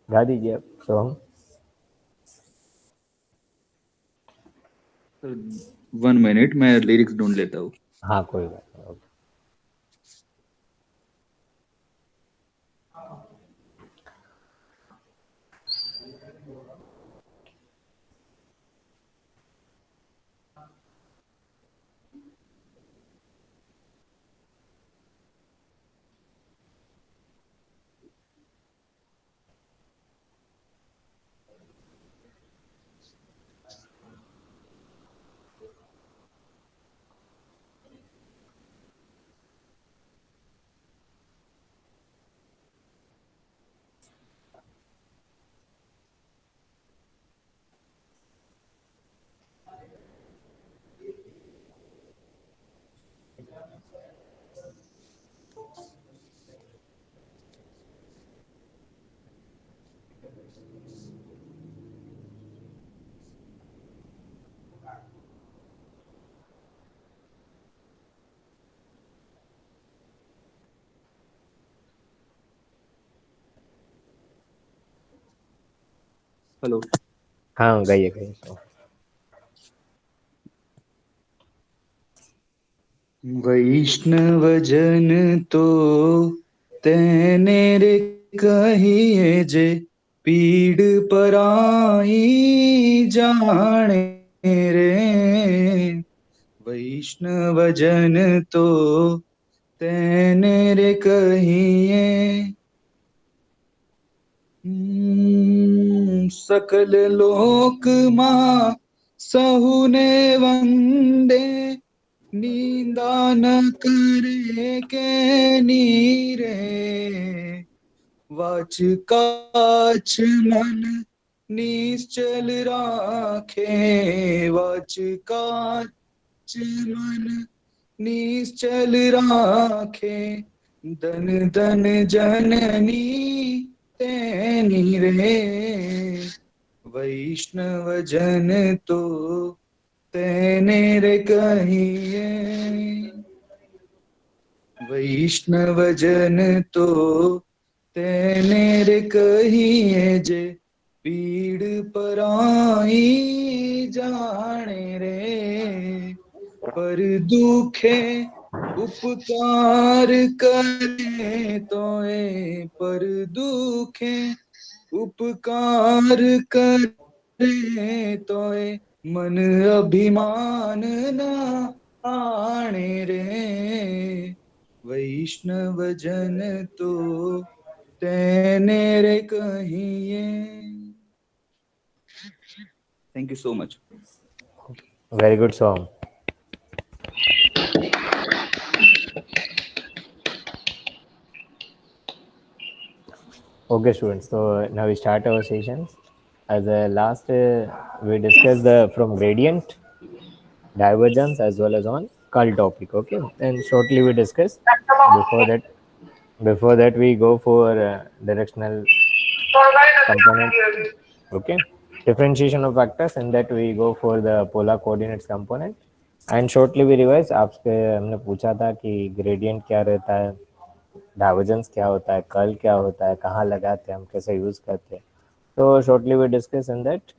गा दीजिए आप सॉन्ग। 1 मिनट, मैं लिरिक्स ढूंढ लेता हूँ। हाँ कोई बात नहीं, ओके। हेलो। हाँ गाइए गाइए सॉन्ग। वैष्णव जन तो तेने रे कहिए जे, पीड़ पराई जाने रे। वैष्णव जन तो तेने रे कहिए, सकल लोक मां सहुने वंदे, निंदा न करे के नीरे। वाच काच मन निश्चल राखे, वाच काच मन निश्चल राखे। धन धन जननी तेनी रे, वैष्णव जन तो तेने रे कहिए। वैष्णव जन तो तेने रे कहिए जे, पीड़ पराई जाने रे। पर दुखे उपकार करे तोए, पर दुखे उपकार करे तोए, मन अभिमान न आने रे। वैष्णव जन तो तेने रे कहिए। Thank you so much. Very good song. Okay students, so now we start our sessions. As a last we discussed the from gradient, divergence as well as on curl topic. Okay, and shortly we discuss. Before that, before that we go for directional component. Okay, differentiation of vectors, and that we go for the polar coordinates component. And shortly we revise. आपसे हमने पूछा था कि gradient क्या रहता है, divergence क्या होता है, कर्ल क्या होता है, कहाँ लगाते हैं हम, कैसे यूज़ करते हैं। तो shortly we discuss in that.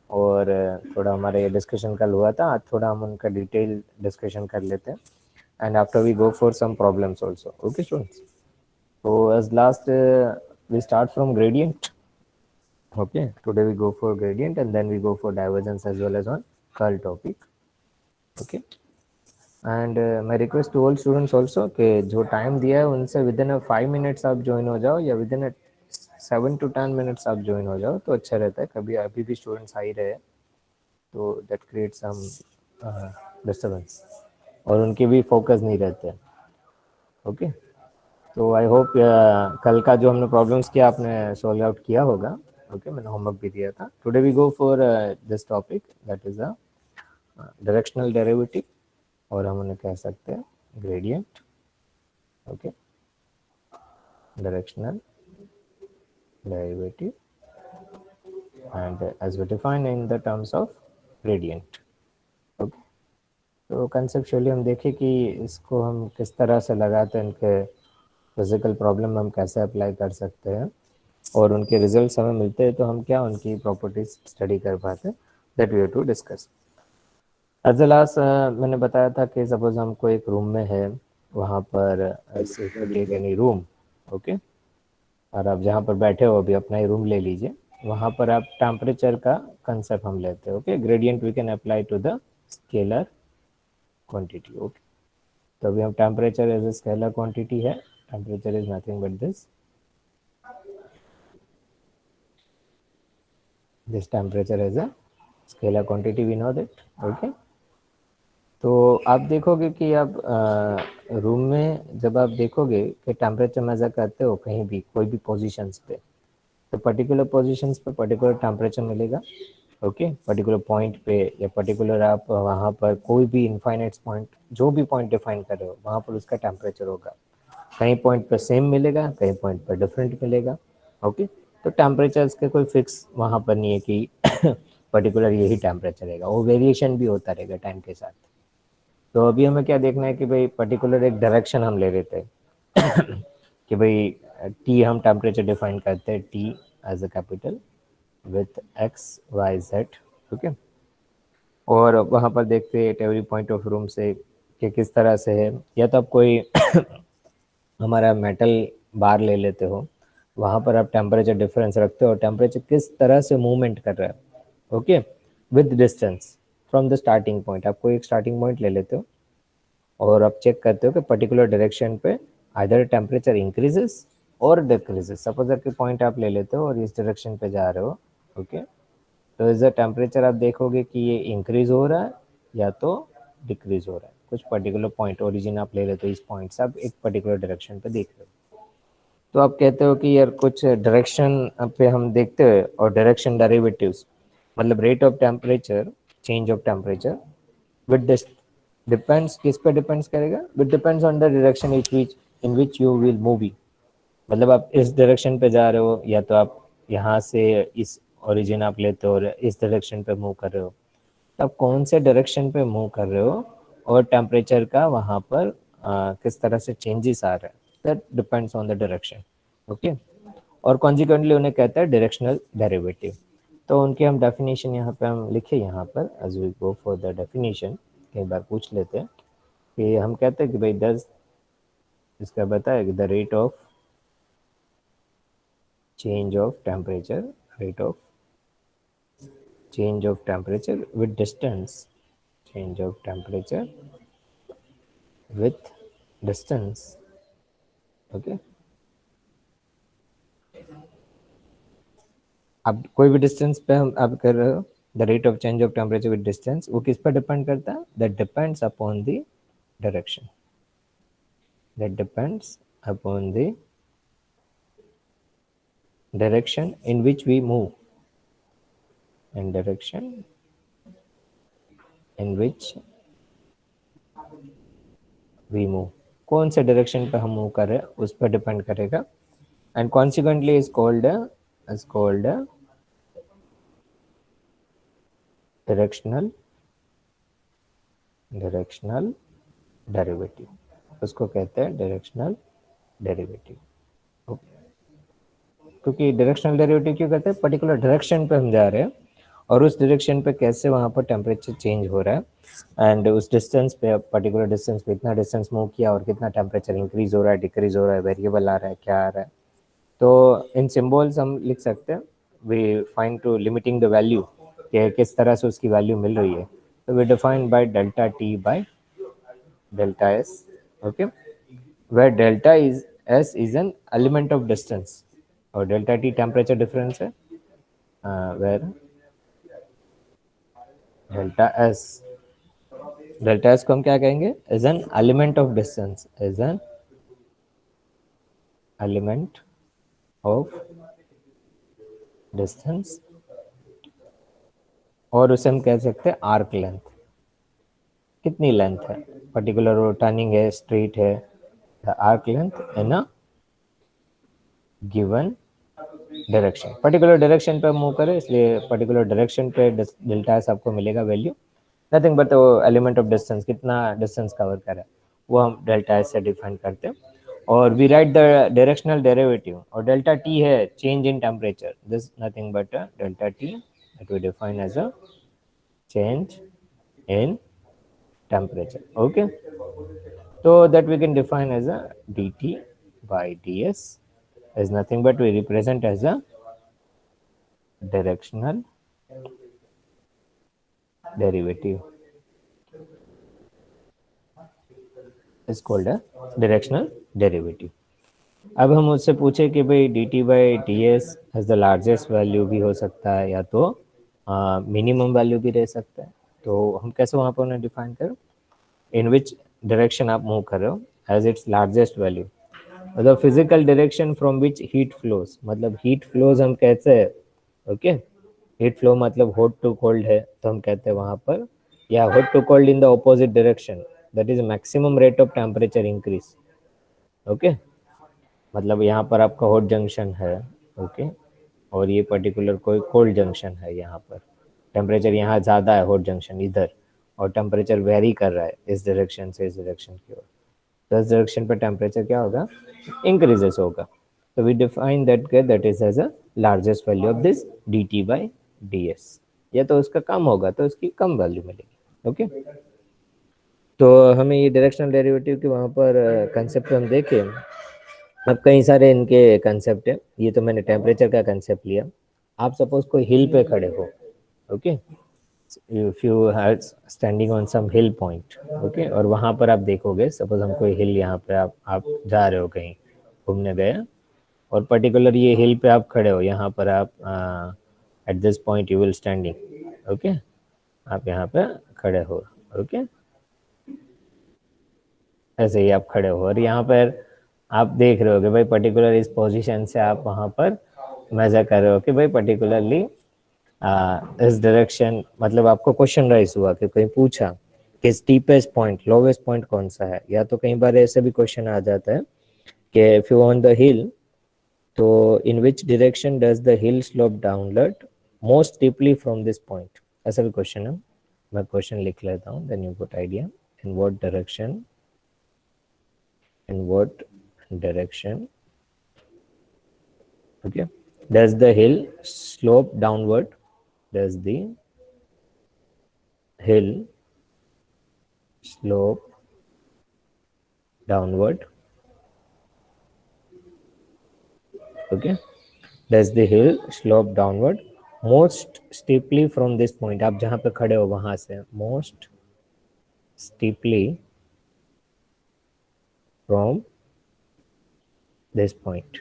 और थोड़ा हमारा ये डिस्कशन कल हुआ था, आज थोड़ा हम उनका डिटेल डिस्कशन कर लेते हैं। And after we go for some problems also. Okay students, so as last we start from gradient. Okay, today we go for gradient and then we go for divergence as well as on curl topic. Okay, and my request to all students also कि जो time दिया है उनसे within 5 minutes आप join हो जाओ, या within 7 to 10 minutes आप ज्वाइन हो जाओ तो अच्छा रहता है। कभी अभी भी स्टूडेंट्स आ ही रहे तो दैट क्रिएट सम डिस्टर्बेंस और उनके भी फोकस नहीं रहते। ओके, तो आई होप कल का जो हमने प्रॉब्लम्स किया आपने सॉल्व आउट किया होगा। ओके, मैंने होमवर्क भी दिया था। Today we go for this topic that is a directional derivative, और हम उन्हें कह सकते हैं gradient. Okay, directional derivative, and as we define in the terms of gradient. Okay, तो कंसेप्चुअली हम देखें कि इसको हम किस तरह से लगाते हैं, इनके फिजिकल प्रॉब्लम हम कैसे अप्लाई कर सकते हैं और उनके रिजल्ट्स हमें मिलते हैं तो हम क्या उनकी प्रॉपर्टीज स्टडी कर पाते हैं, that we have to discuss. As a last मैंने बताया था कि सपोज हमको एक रूम में है, वहाँ पर टेक एनी रूम, ओके, और आप जहाँ पर बैठे हो अभी अपना ही रूम ले लीजिए, वहाँ पर आप टेम्परेचर का कंसेप्ट हम लेते हैं, okay, gradient we can apply to the scalar quantity, okay. तो अभी हम temperature as a scalar quantity है, temperature is nothing but this temperature as a scalar quantity, we know that, okay. तो आप देखोगे कि आप रूम में जब आप देखोगे कि टेम्परेचर मेजर करते हो कहीं भी कोई भी पोजीशंस पे, तो पर्टिकुलर पोजीशंस पे पर्टिकुलर टेम्परेचर मिलेगा, ओके, पर्टिकुलर पॉइंट पे या पर्टिकुलर आप वहाँ पर कोई भी इनफाइनाइट पॉइंट, जो भी पॉइंट डिफाइन कर रहे हो वहाँ पर उसका टेम्परेचर होगा, कहीं पॉइंट पर सेम मिलेगा, कहीं पॉइंट पर डिफरेंट मिलेगा, ओके। तो टेम्परेचर्स के कोई फिक्स वहाँ पर नहीं है कि पर्टिकुलर यही टेम्परेचर रहेगा, वो वेरिएशन भी होता रहेगा टाइम के साथ। तो अभी हमें क्या देखना है कि भाई पर्टिकुलर एक डायरेक्शन हम ले लेते हैं कि भाई टी हम टेम्परेचर डिफाइन करते हैं, T as a capital with X Y Z, okay. और वहाँ पर देखते हैं एवरी पॉइंट ऑफ रूम से कि किस तरह से है, या तो आप कोई हमारा मेटल बार ले लेते हो, वहाँ पर आप टेम्परेचर डिफरेंस रखते हो, टेम्परेचर किस तरह से मूवमेंट कर रहा है, okay, with distance from the starting point. आप कोई एक स्टार्टिंग पॉइंट ले लेते हो और आप चेक करते हो कि पर्टिकुलर डायरेक्शन पे आइदर टेम्परेचर इंक्रीजेस और डिक्रीजेस। सपोज कि पॉइंट आप ले लेते हो और इस डायरेक्शन पे जा रहे हो, ओके, तो इस टेम्परेचर आप देखोगे कि ये इंक्रीज हो रहा है या तो डिक्रीज हो रहा है। कुछ पर्टिकुलर पॉइंट ओरिजिन आप ले लेते हो, इस पॉइंट से आप एक पर्टिकुलर डायरेक्शन पे देख रहे हो, तो आप कहते हो कि यार कुछ डायरेक्शन पे हम देखते हैं और डायरेक्शन डेरिवेटिव्स, मतलब rate of temperature, change of temperature with depends, किस पे डिपेंड्स करेगा, with depends on the direction in which you will move. मतलब आप इस डायरेक्शन पे जा रहे हो या तो आप यहाँ से इस ओरिजिन आप लेते हो और इस डायरेक्शन पे मूव कर रहे हो, तो आप कौन से डायरेक्शन पे मूव कर रहे हो और टेम्परेचर का वहाँ पर किस तरह से चेंजेस आ रहा है, that depends on the direction, okay. और कॉन्जिक्वेंटली उन्हें कहता है डायरेक्शनल डेरिवेटिव। तो उनके हम डेफिनेशन यहाँ पे हम लिखे, यहाँ पर as we go for the definition कई बार पूछ लेते हैं कि हम कहते हैं कि भाई 10 इसका बताया कि the rate of change of temperature, rate of change of temperature with distance, change of temperature with distance, okay। अब कोई भी डिस्टेंस पे हम अब कर रहे हो, the rate of change of temperature with distance, वो किस पर डिपेंड करता है, that depends upon the direction, that depends upon the direction in which we move, and direction in which we move, कौन से डायरेक्शन पे हम मूव कर रहे हैं उस पर डिपेंड करेगा, and consequently is called directional derivative, उसको कहते हैं डायरेक्शनल डेरिवेटिव, क्योंकि डायरेक्शनल डेरिवेटिव क्यों कहते हैं, पर्टिकुलर डायरेक्शन पे हम जा रहे हैं और उस डायरेक्शन पे कैसे वहाँ पर टेम्परेचर चेंज हो रहा है, एंड उस डिस्टेंस पे, पर्टिकुलर डिस्टेंस पे इतना डिस्टेंस मूव किया और कितना टेम्परेचर इंक्रीज हो रहा है, डिक्रीज हो रहा है, वेरिएबल आ रहा है, क्या आ रहा है। तो इन सिंबल्स हम लिख सकते हैं, we find to limiting the value कि किस तरह से उसकी वैल्यू मिल रही है, तो we define by delta T by delta S, okay, where delta is s is an element of distance और डेल्टा टी टेम्परेचर डिफरेंस है, where डेल्टा एस को हम क्या कहेंगे, is an element of distance, is an element of distance, और उसे हम कह सकते हैं आर्क लेंथ, कितनी लेंथ है, पर्टिकुलर वो टर्निंग है, स्ट्रेट है, the arc length in a given direction, particular direction पे मूव करें, इसलिए पर्टिकुलर डायरेक्शन पे डेल्टा एस आपको मिलेगा वैल्यू, नथिंग बट वो एलिमेंट ऑफ डिस्टेंस, कितना डिस्टेंस कवर कर रहा है, वो हम डेल्टा एस से डिफाइन करते हैं। और we write the directional derivative, और डेल्टा टी है change in temperature, this nothing but delta T that we define as a change in temperature. Okay, so that we can define as a dt by ds is nothing but we represent as a directional derivative, is called a directional derivative. अब हम उससे पूछे कि भाई D T by D S as the largest value भी हो सकता है या तो मिनिमम वैल्यू भी रह सकता है, तो हम कैसे वहाँ पर उन्हें डिफाइन करें, इन विच डायरेक्शन आप मूव कर रहे हो as its largest value, the physical direction from which heat flows, मतलब हीट फ्लोज हम कहते हैं। ओके, हीट फ्लो मतलब हॉट टू कोल्ड है, तो हम कहते हैं वहाँ पर, या hot to cold in the opposite direction, that is maximum rate of temperature increase. Okay, मतलब यहाँ पर आपका हॉट जंक्शन है, ओके, और ये पर्टिकुलर कोई कोल्ड जंक्शन है, यहाँ पर टेम्परेचर यहाँ ज़्यादा है, हॉट जंक्शन इधर, और टेम्परेचर वेरी कर रहा है इस डायरेक्शन से इस डायरेक्शन की ओर, तो इस डायरेक्शन पर टेम्परेचर क्या होगा, इंक्रीजेस होगा। तो we define that is as a largest value of this D T by D S, या तो उसका कम होगा तो उसकी कम वैल्यू मिलेगी। ओके, तो हमें ये डायरेक्शनल डेरिवेटिव के वहाँ पर कंसेप्ट हम देखें। अब कई सारे इनके कंसेप्ट है, ये तो मैंने टेम्परेचर का कंसेप्ट लिया। आप सपोज कोई हिल पे खड़े हो, okay, if you are standing on some hill point, okay, और वहाँ पर आप देखोगे, सपोज हम कोई हिल यहाँ पे आप जा रहे हो कहीं घूमने गए, और पर्टिकुलर ये हिल पे आप खड़े हो, यहाँ पर आप eight this point you will standing, okay, आप यहाँ पे खड़े हो, ओके, ऐसे ही आप खड़े हो, और यहाँ पर आप देख रहे हो कि भाई पर्टिकुलर इस पोजीशन से आप वहाँ पर मेजर कर रहे हो कि भाई पर्टिकुलरली इस डायरेक्शन, मतलब आपको क्वेश्चन राइज हुआ कि कहीं पूछा कि स्टीपेस्ट पॉइंट लोवेस्ट पॉइंट कौन सा है, या तो कई बार ऐसे भी क्वेश्चन आ जाता है कि if you on the hill, तो in which direction does the hill slope downward most steeply from this point, ऐसा भी क्वेश्चन है। मैं क्वेश्चन लिख लेता हूँ, then you get idea in what direction, in what direction, okay, does the hill slope downward, does the hill slope downward, okay, does the hill slope downward most steeply from this point, आप जहाँ पे खड़े हो वहाँ से most steeply from this point,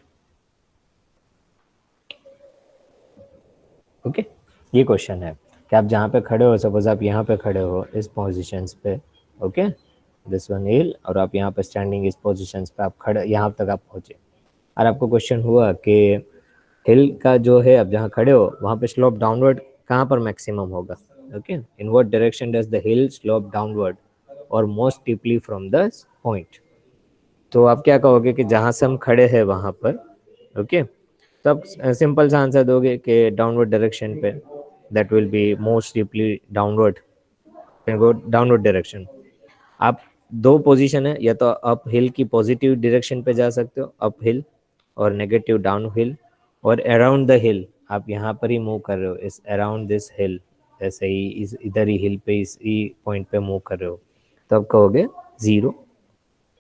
okay, ये question है कि आप जहाँ पे खड़े हो, सपोज आप यहाँ पे खड़े हो इस पोजीशंस पे, ओके, दिस वन हिल, और आप यहाँ पे स्टैंडिंग इस पोजीशंस पे आप खड़े, यहाँ तक आप पहुँचे, और आपको क्वेश्चन हुआ कि हिल का जो है आप जहाँ खड़े हो वहाँ पे स्लोप डाउनवर्ड कहाँ पर मैक्सिमम होगा, okay, in what direction does the hill slope downward और most deeply from the point, तो आप क्या कहोगे कि जहाँ से हम खड़े हैं वहाँ पर, ओके, तब सिंपल सा आंसर दोगे कि डाउनवर्ड डायरेक्शन पे, that will be most deeply downward, downward direction. आप दो पोजीशन है, या तो अप हिल की पॉजिटिव डायरेक्शन पे जा सकते हो अप हिल, और नेगेटिव डाउन हिल, और अराउंड द हिल आप यहाँ पर ही मूव कर रहे हो, इस अराउंड दिस हिल, ऐसे ही इस इधर ही हिल पे इसी पॉइंट पे मूव कर रहे हो, तो आप कहोगे जीरो।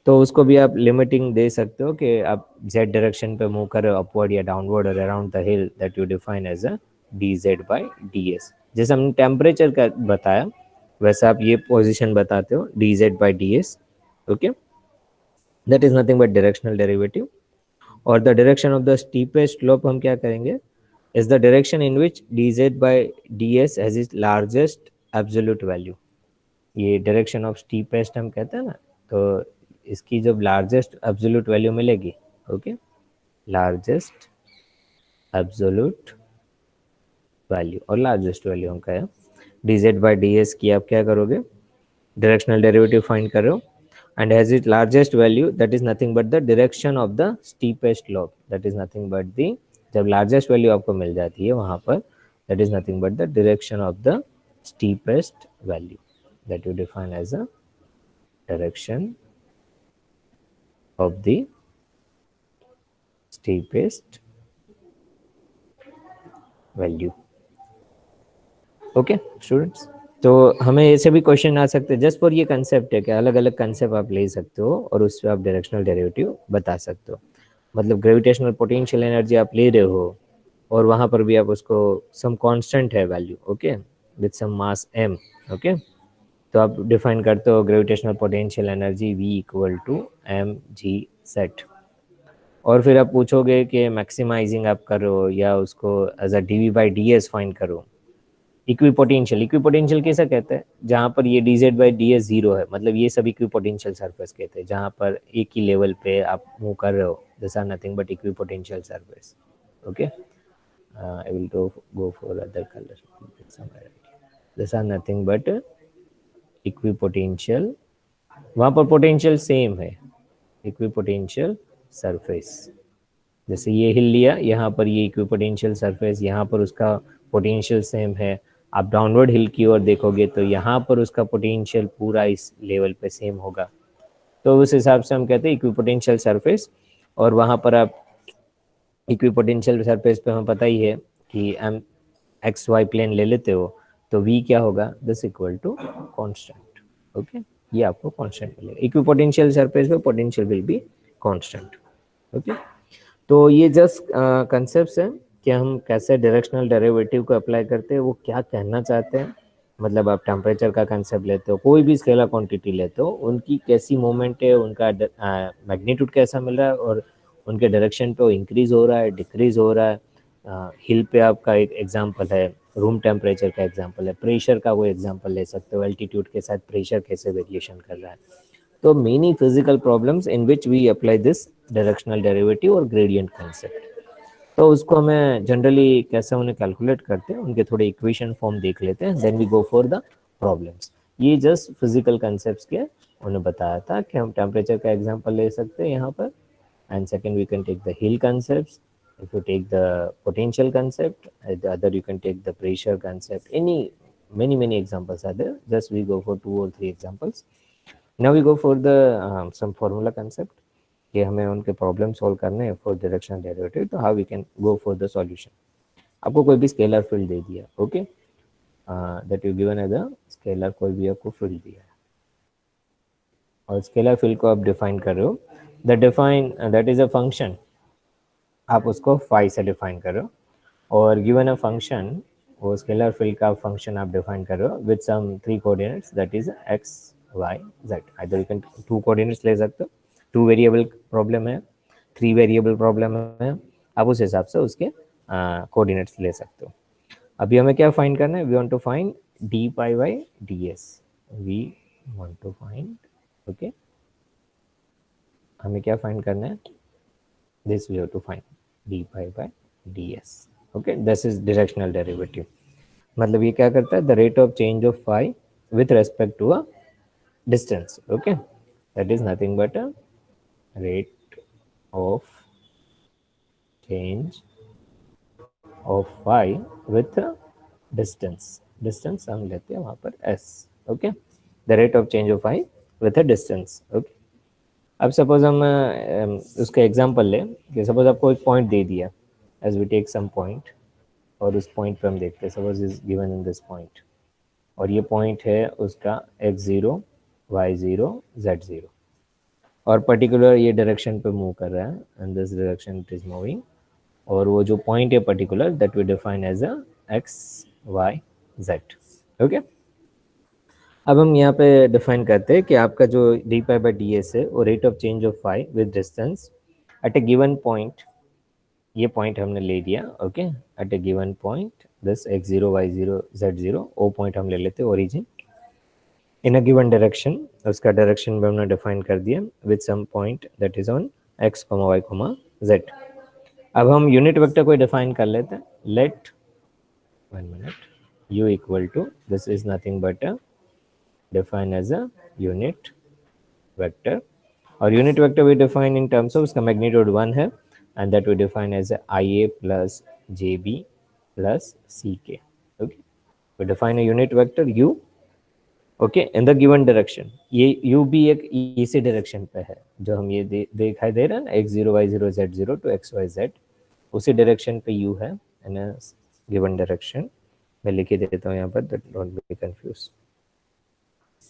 तो उसको भी आप लिमिटिंग दे सकते हो कि आप जेड डायरेक्शन पे मूव कर रहे हो अपवर्ड या डाउनवर्ड और around the hill, that you define as a D Z by D S. जैसे हमने टेम्परेचर का बताया वैसे आप ये पोजीशन बताते हो D Z by D S, okay, that is nothing but directional derivative. और the direction of the steepest slope हम क्या करेंगे, is the direction in which D Z by D S has is largest absolute value. ये direction of steepest हम कहते हैं ना, तो इसकी जब लार्जेस्ट एब्सोल्यूट वैल्यू मिलेगी, ओके, लार्जेस्ट एब्सोल्यूट वैल्यू, और लार्जेस्ट वैल्यू हम कहें D Z by D S की, आप क्या करोगे, डायरेक्शनल डेरिवेटिव फाइंड कर रहे हो, and has its largest value, that is nothing but the direction of the steepest slope, that is nothing but the, जब largest value आपको मिल जाती है वहाँ पर, that is nothing but the direction of the steepest value, that you define as a direction of the steepest value. Okay students, तो हमें ऐसे भी क्वेश्चन आ सकते हैं जस्ट फॉर ये कंसेप्ट है कि अलग अलग कंसेप्ट आप ले सकते हो और उससे आप डायरेक्शनल डेरिवेटिव बता सकते हो. मतलब ग्रेविटेशनल पोटेंशियल एनर्जी आप ले रहे हो और वहाँ पर भी आप उसको सम कांस्टेंट है value, okay, with some mass m, okay, तो आप डिफाइन करते हो gravitational potential energy v equal to M G set. और फिर आप पूछोगे कि मैक्सिमाइजिंग आप करो या उसको as a D by D S find करो. इक्विपोटेंशियल, इक्विपोटेंशियल कैसा कहते हैं, जहाँ पर ये D Z by D S zero है, मतलब ये सब इक्विपोटेंशियल सरफेस कहते हैं, जहाँ पर एक ही लेवल पे आप मूव कर रहे हो. This are nothing but equipotential surface. Okay, I will go for other colour. This are nothing but equipotential, वहाँ पर पोटेंशियल सेम है, इक्विपोटेंशियल सरफेस. जैसे ये हिल लिया, यहाँ पर ये इक्विपोटेंशियल सरफेस, यहाँ पर उसका पोटेंशियल सेम है. आप डाउनवर्ड हिल की ओर देखोगे तो यहाँ पर उसका पोटेंशियल पूरा इस लेवल पे सेम होगा. तो उस हिसाब से हम कहते हैं इक्विपोटेंशियल सरफेस. और वहाँ पर आप इक्विपोटेंशियल सरफेस पे हमें पता ही है कि एम एक्स वाई प्लेन ले लेते हो तो वी क्या होगा, this equal to constant. Okay, ये आपको कॉन्स्टेंट मिलेगा. इक्विपोटेंशियल सरफेस पे potential will be constant. Okay, तो ये जस्ट कंसेप्ट है कि हम कैसे डायरेक्शनल डेरिवेटिव को अप्लाई करते हैं, वो क्या कहना चाहते हैं. मतलब आप टेम्परेचर का कंसेप्ट लेते हो, कोई भी स्केलर क्वांटिटी लेते हो, उनकी कैसी मूवमेंट है, उनका मैग्नीट्यूड कैसा मिल रहा है और उनके डायरेक्शन पे वो इंक्रीज हो रहा है, डिक्रीज हो रहा है. हिल पे आपका एक एग्जांपल है, रूम टेम्परेचर का एग्जांपल है, प्रेशर का वो एग्जांपल ले सकते हो, एल्टीट्यूड के साथ प्रेशर कैसे वेरिएशन कर रहा है. तो many physical problems in which we apply this directional derivative और ग्रेडियंट कंसेप्ट. तो उसको हमें जनरली कैसे उन्हें कैलकुलेट करते हैं, उनके थोड़े इक्वेशन फॉर्म देख लेते हैं, then we go for the problems. ये जस्ट फिजिकल कंसेप्ट्स के उन्हें बताया था कि हम टेम्परेचर का एग्जांपल ले सकते हैं यहाँ पर. And second we can take the hill concepts. if you take the potential concept, the other you can take the pressure concept. Many examples are there, just we go for 2 or 3 examples. Now we go for the some formula concept कि हमें उनके problem solve करने हैं for directional derivative. तो how we can go for the solution. आपको कोई भी scalar field दे दिया, okay, that you given as a scalar, कोई भी आपको फील्ड दिया है और स्केलर फील्ड को आप डिफाइन कर रहे हो. The define that is a function, आप उसको फाई से डिफाइन कर रहे हो और गिवन अ फंक्शन, वो स्केलर फील्ड का फंक्शन आप डिफाइन कर रहे हो with some 3 coordinates, that is x Y z. Either you can 2 coordinates ले सकते हो, 2 वेरिएबल प्रॉब्लम है, 3 वेरिएबल प्रॉब्लम है, आप उस हिसाब से उसके कोऑर्डिनेट्स ले सकते हो. अभी हमें क्या फाइंड करना है, we want to find d pi by D s. We want to find, okay, हमें क्या फाइंड करना है, this we have to find d pi by ds. okay, this is directional derivative. मतलब ये क्या करता है, the rate of change of phi with respect to a distance. okay, that is nothing but a rate of change of phi with a distance हम लेते हैं वहाँ पर s. okay, the rate of change of phi with a distance. okay, अब suppose हम उसका example लें कि सपोज आपको एक पॉइंट दे दिया, as we take some point, और उस पॉइंट पे हम देखते हैं suppose is given in this point, और ये पॉइंट है उसका x0 y0 z0, और पर्टिकुलर ये डायरेक्शन पे मूव कर रहा है and this direction it is moving, और वो जो पॉइंट है particular that we define as a x y z. Okay, अब हम यहाँ पे डिफाइन करते हैं कि आपका जो d pi by D s है वो rate of change of phi with distance at a given point. ये पॉइंट हमने ले दिया, okay, at a given point this x0 y0 z0, वो पॉइंट हम ले लेते हैं origin in a given direction. उसका डायरेक्शन भी हमने डिफाइन कर दिया with some point that is on x, y, z. अब हम यूनिट वेक्टर को डिफाइन कर लेते हैं. Let 1 minute u equal to, this is nothing but define as a unit vector, और unit vector we define in terms of उसका magnitude 1 है and that we define as a ia plus jb plus ck. okay, we define a unit vector u okay in the given direction. ये u भी एक इसी direction पे है जो हम ये दिखाई दे रहा है ना, x0 y0 z0 to xyz, उसी डायरेक्शन पे u है इन अ गिवन डायरेक्शन। मैं लिख ही देता हूँ यहाँ पर, that don't be confuse,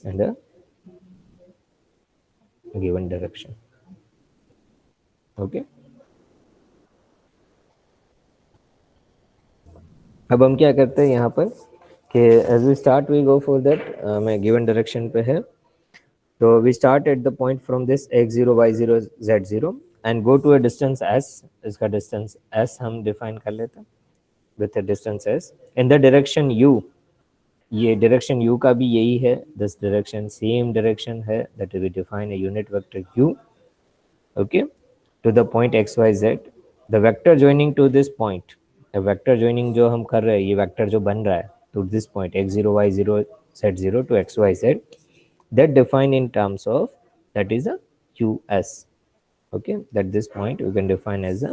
in the given direction. Okay, अब हम क्या करते हैं यहाँ पर कि as we start we go for that, मैं गिवन डायरेक्शन पे है, तो we start at the point from this x0 y0 z0 and go to a distance s। इसका डिस्टेंस s हम डिफाइन कर लेते हैं with a distance s in the direction u। ये डायरेक्शन u का भी यही है, दिस डायरेक्शन सेम डायरेक्शन है, that we define a unit vector u, okay, to the point x y z, the vector joining to this point, the vector joining जो हम कर रहे हैं, ये वेक्टर जो बन रहा है to this point x0 y0 z0 to x y z, that defined in terms of, that is a us, okay, that this point you can define as a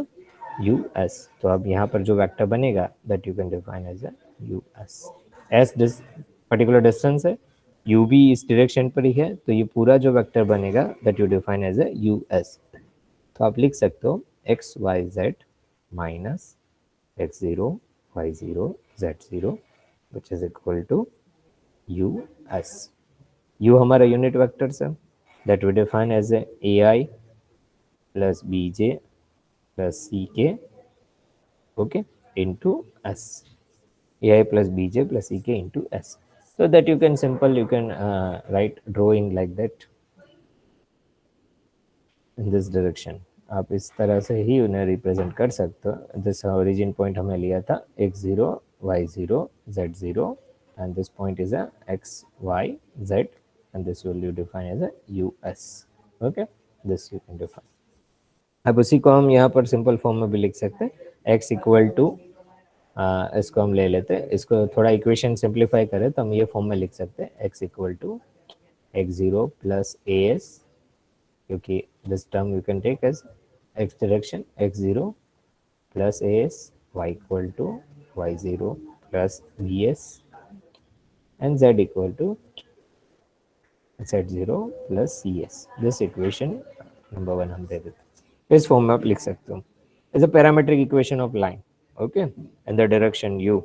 us। तो अब यहाँ पर जो वेक्टर बनेगा that you can define as a us, as this particular distance है, u भी इस direction पर ही है, तो ये पूरा जो वेक्टर बनेगा that you define as a us। तो आप लिख सकते हो X Y Z minus X zero Y zero Z zero which is equal to U S. U हमारा यूनिट वेक्टर्स है, that we define as A I plus B J plus C K, okay, into S, A I plus B J plus C K into S. So that you can simple, you can write drawing like that in this direction। आप इस तरह से ही उन्हें represent कर सकते हो। This origin point हमें लिया था x0 y0 z0 and this point is a x y z and this will you define as a us, okay, this you can define। अब उसी को हम यहाँ पर सिंपल फॉर्म में भी लिख सकते हैं, x इक्वल टू, इसको हम ले लेते हैं, इसको थोड़ा इक्वेशन सिंप्लीफाई करें तो हम ये फॉर्म में लिख सकते हैं x equal to x0 plus as, क्योंकि this term you can take as x direction x0 plus as, y equal to y0 plus bs and z equal to z0 plus cs। this equation number 1 हम दे देते हैं, इस form में आप लिख सकते हो, is a parametric equation of line, okay, in the direction u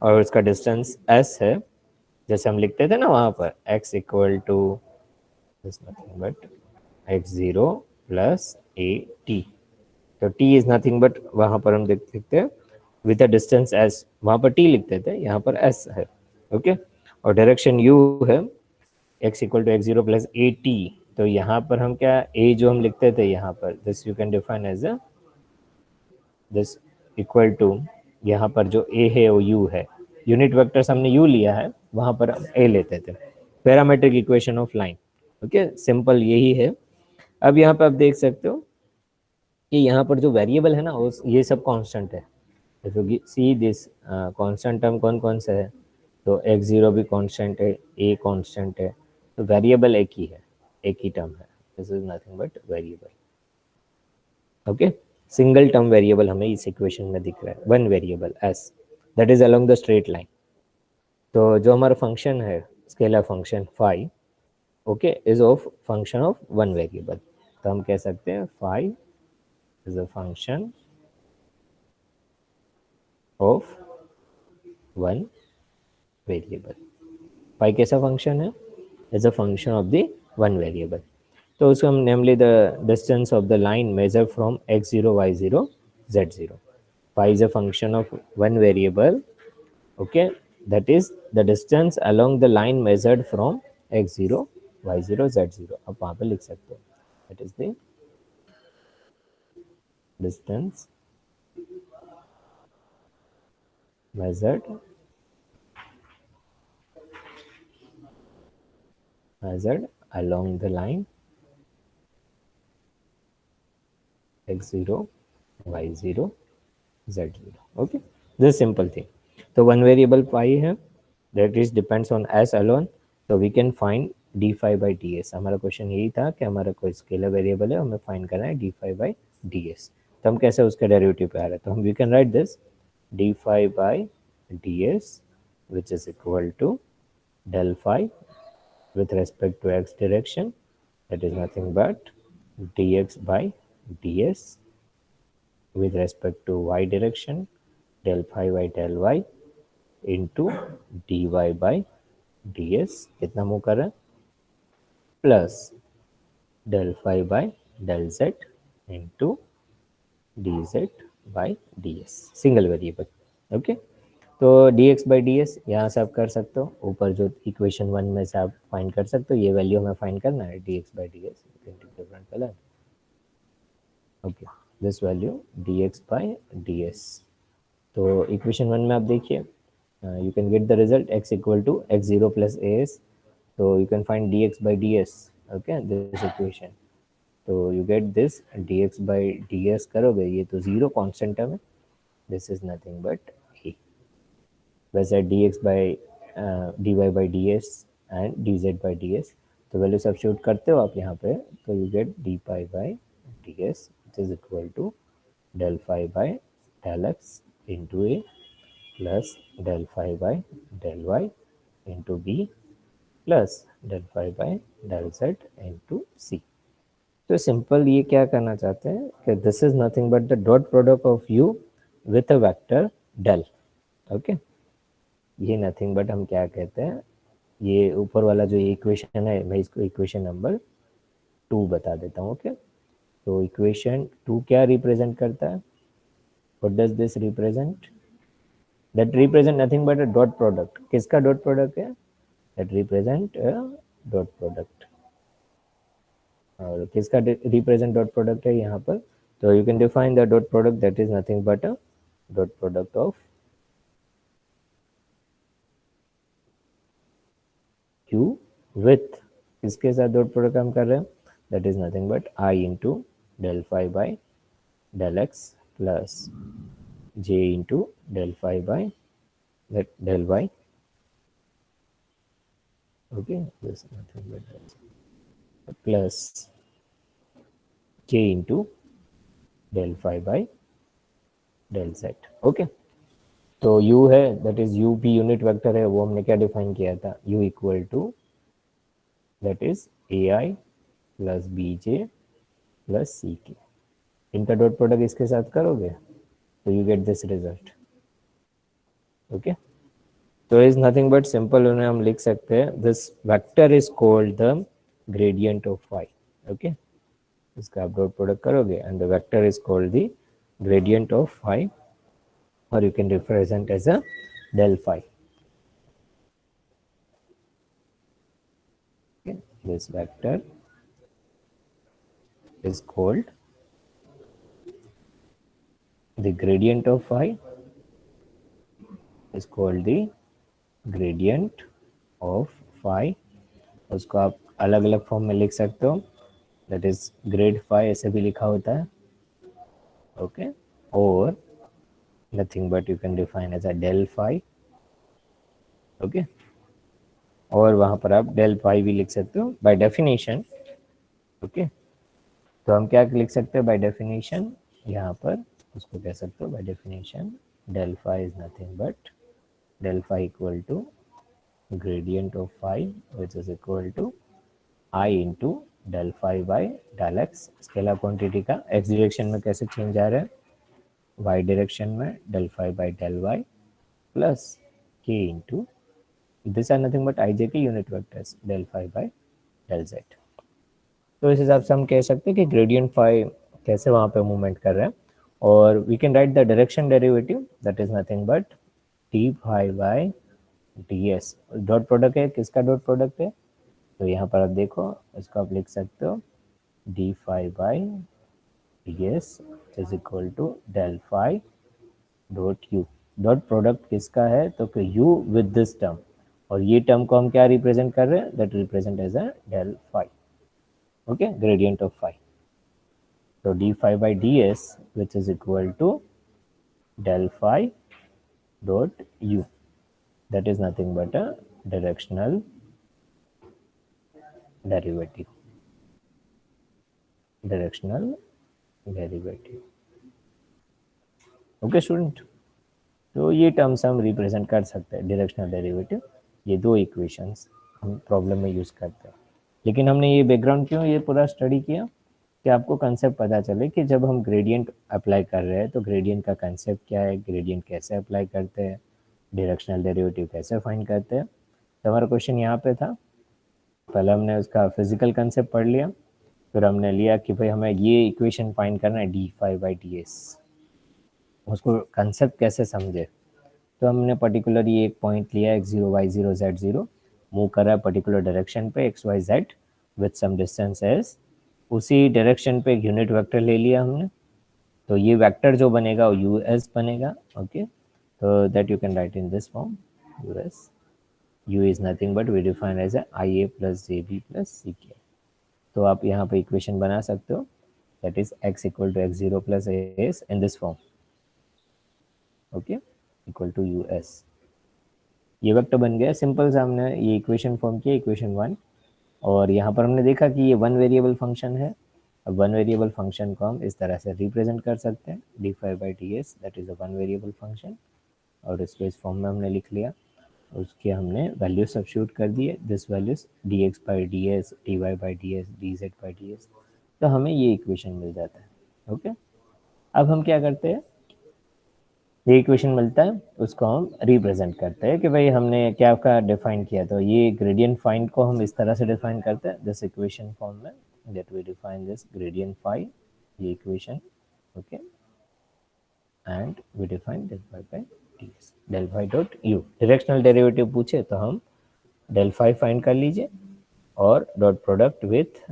और उसका डिस्टेंस s है, जैसे हम लिखते थे ना वहाँ पर x equal to nothing but x0 plus a t. तो t इज नथिंग बट वहाँ पर हम देख सकते हैं विद अ डिस्टेंस s, वहाँ पर t लिखते थे, यहाँ पर s है, ओके, और डायरेक्शन u है x equal to x0 plus a t. तो यहाँ पर हम क्या a जो हम लिखते थे यहाँ पर, this you can define as a this equal to, यहाँ पर जो a है वो u है, यूनिट वेक्टर्स हमने u लिया है, वहाँ पर हम a लेते थे, parametric equation of line, okay, simple यही है। अब यहाँ पर आप देख सकते हो कि यहाँ पर जो वेरिएबल है ना वो ये सब कांस्टेंट है। If see this constant term कौन कौन सा है, तो x0 भी कांस्टेंट है, a कांस्टेंट है, तो वेरिएबल एक ही है, एक ही टर्म है, this is nothing but variable, okay, single term variable हमें इस इक्वेशन में दिख रहा है, one variable s that is along the straight line. तो जो हमारा फंक्शन है scalar function phi, okay, is of function of one variable, तो हम कह सकते हैं phi is a function of one variable। phi कैसा फंक्शन है, is a function of the one variable। तो उसको हम namely the distance of the line measure from x0 y0 z0। phi is a function of one variable, okay, that is the distance along the line measured from x0 y0 z0। आप वहाँ पे लिख सकते हो, that is the distance measured along the line x0 y0 z0, okay, this simple thing। तो one variable pi है, that is depends on s alone, so we can find d phi by ds। हमारा question यही था कि हमारा कोई scalar variable है, हमें फाइंड करना है d phi by ds। तो हम कैसे उसके डेरिवेटिव पे आ रहे हैं, तो हम we can write this d phi by ds which is equal to del phi with respect to x direction, that is nothing but dx by ds. With respect to y direction, del phi by del y into dy by ds कितना move कर रहा है, plus del phi by del z into dz by ds, single variable. Okay, तो dx by ds यहाँ से आप कर सकते हो, ऊपर जो इक्वेशन 1 में से आप फाइंड कर सकते हो, ये वैल्यू हमें फाइंड करना है, dx by ds different colour. Okay, this value dx by ds. तो इक्वेशन 1 में आप देखिए, you can get the result x equal to x0 plus as. तो you can find dx by ds. Okay, this equation. तो you get this dx by ds करोगे, ये तो zero constant term है, this is nothing but a. वैसे dx by dy by ds and dz by ds, तो value substitute करते हो आप यहाँ पे, तो you get d pi by D s is equal to del phi by del x into a plus del phi by del y into b plus del phi by del z into c. तो simple ये क्या करना चाहते हैं कि this is nothing but the dot product of u with a vector del. Okay, ये nothing but हम क्या कहते हैं, ये ऊपर वाला जो इक्वेशन है, मैं इसको इक्वेशन नंबर 2 बता देता हूँ. ओके, तो इक्वेशन 2 क्या रिप्रेजेंट करता है, what does this represent, that represent nothing but a dot product. किसका dot product है, that represent a dot product. और किसका represent dot product है यहाँ पर, तो you can define the dot product, that is nothing but a dot product of q with किसके साथ dot product हम कर रहे हैं, that is nothing but I into del phi by del x plus j into del phi by that del y. Okay, this is nothing but that plus k into del phi by del z. Okay, तो u है, that is u भी unit vector है, वो हमने क्या define किया था, u equal to that is ai plus bj plus ck. इनका डॉट प्रोडक्ट इसके साथ करोगे तो you get this result. Okay, तो इज नथिंग बट सिंपल उन्हें हम लिख सकते हैं, this vector is called the gradient of phi. Okay, इसका आप डॉट प्रोडक्ट करोगे and the vector is called the gradient of phi, और you can represent as a del phi. Okay, this vector is called the gradient of phi is called the gradient of phi. उसको आप अलग अलग form में लिख सकते हो, that is grade phi ऐसे भी लिखा होता है. ओके, और nothing but you can define as a del phi. Okay, और वहाँ पर आप del phi भी लिख सकते हो बाय डेफिनेशन. ओके, तो हम क्या लिख सकते हैं बाय डेफिनेशन, यहाँ पर उसको कह सकते हो by definition del phi is nothing but del phi equal to gradient of phi which is equal to I into del phi by del x. Scalar quantity का x डायरेक्शन में कैसे change आ रहा है, y डायरेक्शन में del phi by del y plus k into this are nothing but I J K unit vectors del phi by del z. तो इस हिसाब से हम कह सकते हैं कि ग्रेडियंट फाई कैसे वहाँ पे मूवमेंट कर रहे हैं, और we can write the direction derivative, that is nothing but d phi by D s. Dot product है, किसका डॉट प्रोडक्ट है, तो यहाँ पर आप देखो, इसको आप लिख सकते हो d phi by D s is equal to del phi dot u. Dot product किसका है, तो u विद दिस टर्म, और ये टर्म को हम क्या रिप्रेजेंट कर रहे हैं, that represent as a del phi. Okay, gradient of phi. तो d phi by D s which is equal to del phi dot u, that is nothing but a directional derivative. Directional derivative. Okay student, तो ये terms हम represent कर सकते हैं, directional derivative, ये दो equations हम प्रॉब्लम में यूज़ करते हैं। लेकिन हमने ये बैकग्राउंड क्यों ये पूरा स्टडी किया कि आपको कंसेप्ट पता चले कि जब हम ग्रेडियंट अप्लाई कर रहे हैं तो ग्रेडियंट का कंसेप्ट क्या है, ग्रेडियंट कैसे अप्लाई करते हैं, डायरेक्शनल डेरिवेटिव कैसे फाइंड करते हैं। तो हमारा क्वेश्चन यहाँ पे था, पहले हमने उसका फिजिकल कंसेप्ट पढ़ लिया, फिर हमने लिया कि भाई हमें ये इक्वेशन फाइंड करना है d5/ds, उसको कंसेप्ट कैसे समझे। तो हमने पर्टिकुलरली एक पॉइंट लिया x0 y0 z0, मूव कर रहा है पर्टिकुलर डायरेक्शन पे xyz with some distance s, उसी डायरेक्शन पे एक यूनिट वेक्टर ले लिया हमने, तो ये वेक्टर जो बनेगा वो यूएस बनेगा। ओके, तो that you can write in this form u s, u is nothing but we define as IA plus JB plus CK। तो आप यहाँ पे इक्वेशन बना सकते हो, that is x equal to x0 plus AS in this form, okay, equal to US। ये vector बन गया, सिंपल सा हमने ये इक्वेशन फॉर्म किया, इक्वेशन 1। और यहाँ पर हमने देखा कि ये वन वेरिएबल फंक्शन है। अब वन वेरिएबल फंक्शन को हम इस तरह से रिप्रेजेंट कर सकते हैं, d5/ds that is a one variable function, और इसको इस फॉर्म में हमने लिख लिया। उसके हमने वैल्यू सब्स्टिट्यूट कर दिए, this values dx/ds, dy/ds, dz/ds, तो हमें ये इक्वेशन मिल जाता है। ओके, अब हम क्या करते हैं, ये इक्वेशन मिलता है उसको हम रिप्रेजेंट करते हैं कि भाई हमने क्या का डिफाइन किया, तो ये ग्रेडियंट फाइंड को हम इस तरह से डिफाइन करते हैं दिस इक्वेशन फॉर्म में, that we define this gradient phi, ये equation, okay, and we define del phi by ds, del phi dot u। Directional derivative पूछे तो हम del phi फाइंड कर लीजिए और dot product with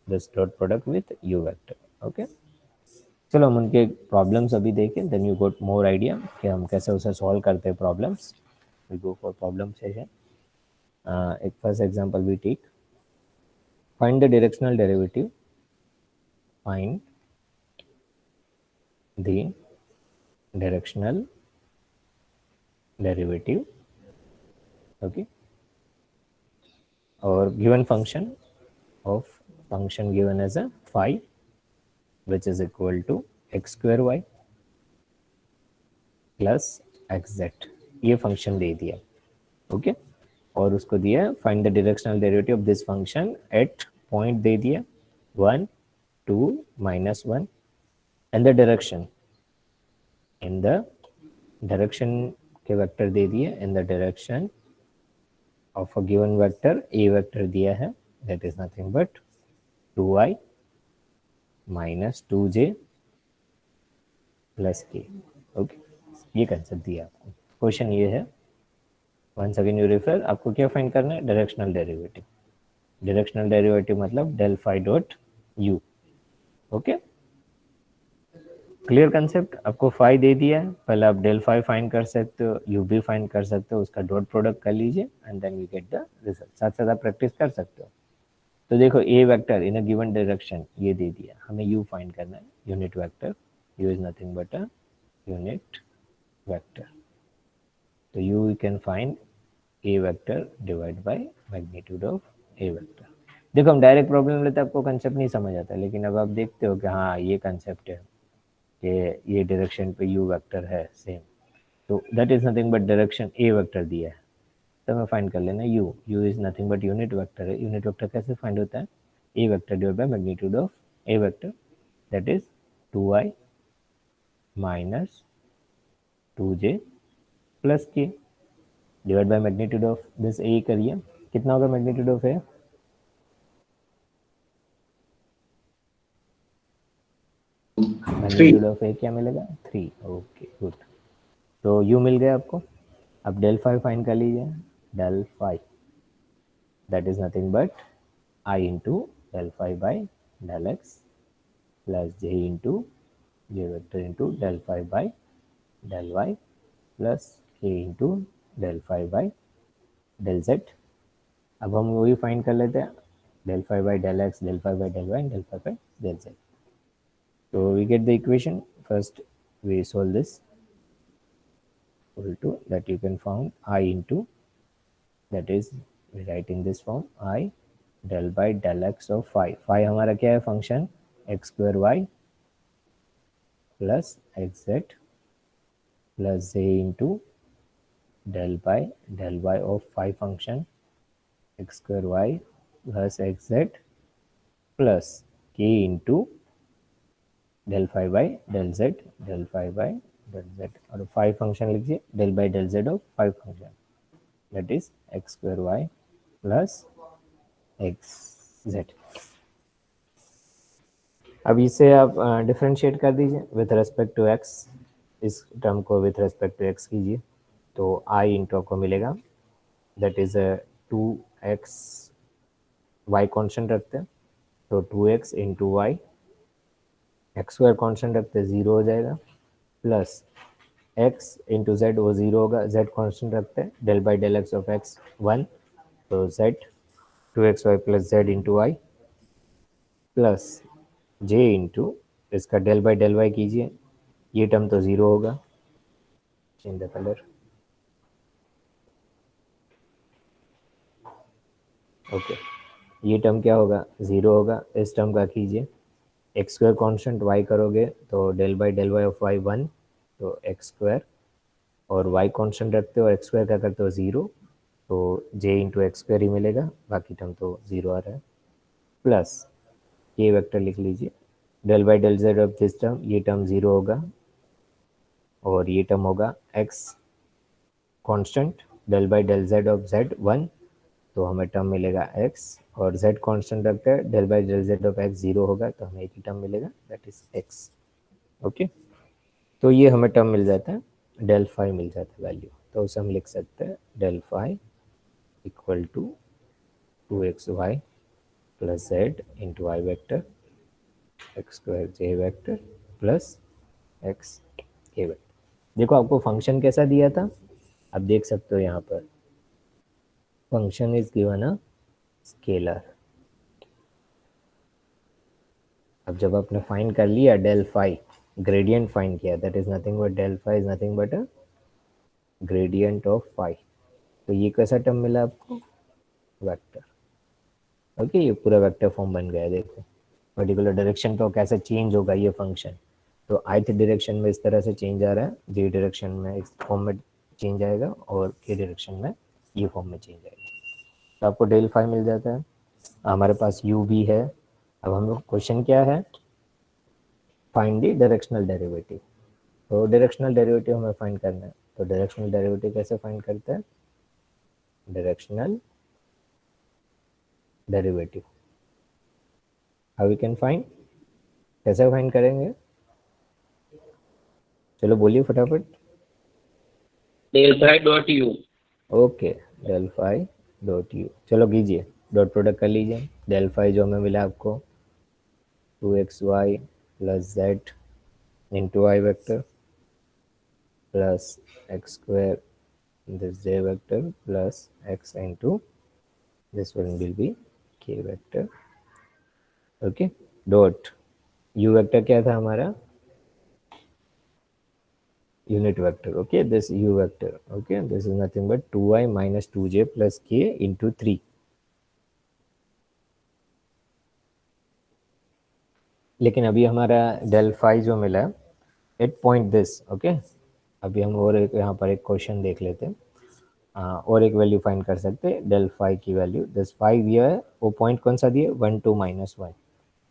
this dot product with u vector. Okay, चलो हम उनके प्रॉब्लम्स अभी देखें, then you got more idea कि हम कैसे उसे सॉल्व करते हैं problems. We go for problem session. एक first example we take, find the directional derivative, find the directional derivative, okay, और given function of function given as a phi which is equal to x square y plus xz, ये function दे दिया। Okay, और उसको दिया find the directional derivative of this function at point दे दिया 1 2 -1 and the direction, in the direction के vector दे दिए, in the direction of a given vector A vector दिया है, that is nothing but 2i minus 2j plus K. Okay, ये concept दिया आपको, क्वेश्चन ये है, वन सेकेंड यू रेफर, आपको क्या फाइंड करना है, डायरेक्शनल डेरिवेटिव। डायरेक्शनल डेरिवेटिव मतलब del phi dot u। Okay, clear concept, आपको फाई दे दिया है, पहले आप del phi फाइंड कर सकते हो, u भी फाइंड कर सकते हो, उसका डॉट प्रोडक्ट कर लीजिए and then you get the result, साथ साथ आप प्रैक्टिस कर सकते हो। तो देखो A vector in a given direction ये दे दिया, हमें u फाइंड करना है, unit vector, u is nothing but a unit vector, तो u can find a vector divide by magnitude of a vector. देखो हम डायरेक्ट प्रॉब्लम लेते आपको कंसेप्ट नहीं समझ आता, लेकिन अब आप देखते हो कि हाँ ये कंसेप्ट है कि ये डायरेक्शन पे u वेक्टर है सेम, तो that is nothing but direction a vector दिया है, तो हमें फाइंड कर लेना u is nothing but unit vector है। यूनिट वेक्टर कैसे फाइंड होता है, a vector divide by magnitude of a vector, that is 2i minus 2j plus K divide by magnitude of this A करिए, कितना होगा magnitude of A, magnitude of A क्या मिलेगा 3। Okay good, तो you मिल गया आपको। अब del phi फाइंड कर लीजिए, del phi that is nothing but i into del phi by del x plus j into j vector into del phi by del y plus k into del phi by del z। अब हम वही find कर लेते हैं, del phi by del x, del phi by del y, and del phi by del z. So we get the equation. First we solve this, equal to that you can found I into, that is we write in this form I del by del x of phi। phi हमारा क्या है function x square y plus xz plus j into del by del y of phi function X square Y plus X Z plus K into del phi by del Z, del phi by del Z, और phi function लिखिए del by del Z of phi function, that is X square Y plus X Z. अब इसे आप differentiate कर दीजिए with respect to X, इस term को with respect to X कीजिए, तो आई इंटू आपको मिलेगा that is 2x, Y constant रखते हैं तो 2x into y, x square constant रखते हैं 0 हो जाएगा, प्लस एक्स इंटू जेड वो 0 होगा, जेड कॉन्स्टेंट रखते हैं del by del X of X 1, तो Z 2xy plus Z into Y plus J into इसका डेल बाई डेल वाई कीजिए, ये टर्म तो 0 होगा, चेंज द कलर, ओके, ये टर्म क्या होगा 0 होगा, इस टर्म का कीजिए एक्स स्क्वायर कॉन्स्टेंट वाई करोगे तो del by del y of y 1, तो एक्स स्क्वायर, और वाई कॉन्स्टेंट रखते हो एक्स स्क्वायर का करते हो 0, तो जे इंटू एक्स स्क्वायर ही मिलेगा, बाकी टर्म तो 0 आ रहा है, प्लस ये वेक्टर लिख लीजिए del by del Z of this term, ये टर्म 0 होगा, और ये टर्म होगा x constant del by del Z of z 1, तो हमें टर्म मिलेगा x, और z कांस्टेंट रखते हैं del by del Z of x 0 होगा, तो हमें एक ही टर्म मिलेगा दैट इज x। ओके, तो ये हमें टर्म मिल जाता है, डेल फाई मिल जाता है वैल्यू, तो उसे हम लिख सकते हैं del phi equal to 2xy plus Z into y vector x square j vector plus x k vector. देखो आपको फंक्शन कैसा दिया था, आप देख सकते हो यहाँ पर function is given a scalar. अब जब आपने फाइंड कर लिया डेल फाई, ग्रेडियंट फाइंड किया, that is nothing but del phi is nothing but a gradient of phi, तो ये कैसा टर्म मिला आपको, वेक्टर। ओके, ये पूरा वेक्टर फॉर्म बन गया, देखो पर्टिकुलर डायरेक्शन पे कैसे चेंज होगा ये फंक्शन, तो ith डायरेक्शन में इस तरह से चेंज आ रहा है, जे डायरेक्शन में इस फॉर्म में चेंज आएगा, और के डायरेक्शन में ये फॉर्म में चेंज आएगा, तो आपको डेल फाई मिल जाता है। हमारे पास u भी है, अब हम लोग क्वेश्चन क्या है, फाइंड द डायरेक्शनल डेरिवेटिव, तो डायरेक्शनल डेरिवेटिव हमें फाइंड करना है, तो डायरेक्शनल डेरिवेटिव कैसे फाइंड करते हैं, directional derivative how we can find, कैसे फाइंड करेंगे, चलो बोलिए फटाफट। Del phi dot u. Okay, del phi dot u, चलो कीजिए डॉट प्रोडक्ट कर लीजिए, डेल फाई जो हमें मिला आपको 2xy plus Z into y vector plus x square this j vector plus x into this one will be k vector, okay, dot u vector क्या था हमारा, unit vector, okay, this u vector, okay, this is nothing but 2y minus 2j plus k into 3, लेकिन अभी हमारा del phi जो मिला eight point this, okay, अभी हम और एक यहाँ पर एक क्वेश्चन देख लेते हैं, और एक वैल्यू फाइंड कर सकते हैं डेल फाई की वैल्यू, दिस फाइव ये है, वो पॉइंट कौन सा दिए 1 2 माइनस 1,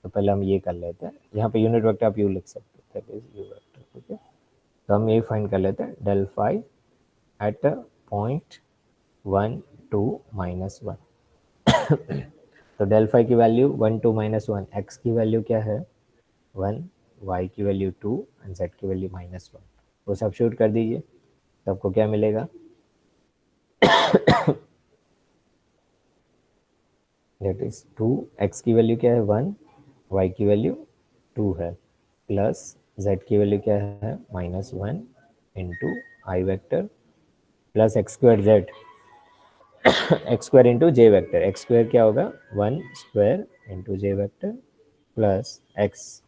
तो पहले हम ये कर लेते हैं, यहाँ पे यूनिट वेक्टर आप यू लिख सकते हैं, दैट इज यू वेक्टर, ठीक है, तो हम ये फाइंड कर लेते हैं del phi at point 1 2 minus 1, तो डेल फाई की वैल्यू 1 2 माइनस 1, एक्स की वैल्यू क्या है 1, वाई की वैल्यू 2 एंड जेड की वैल्यू -1, वो सब्स्टिट्यूट कर दीजिए, तो आपको क्या मिलेगा, दैट इज 2, एक्स की वैल्यू क्या है 1, वाई की वैल्यू 2 है, प्लस जेड की वैल्यू क्या है -1 इंटू आई vector plus x square Z, x square into जे वैक्टर, एक्स स्क्वायर क्या होगा 1 square into J vector plus x,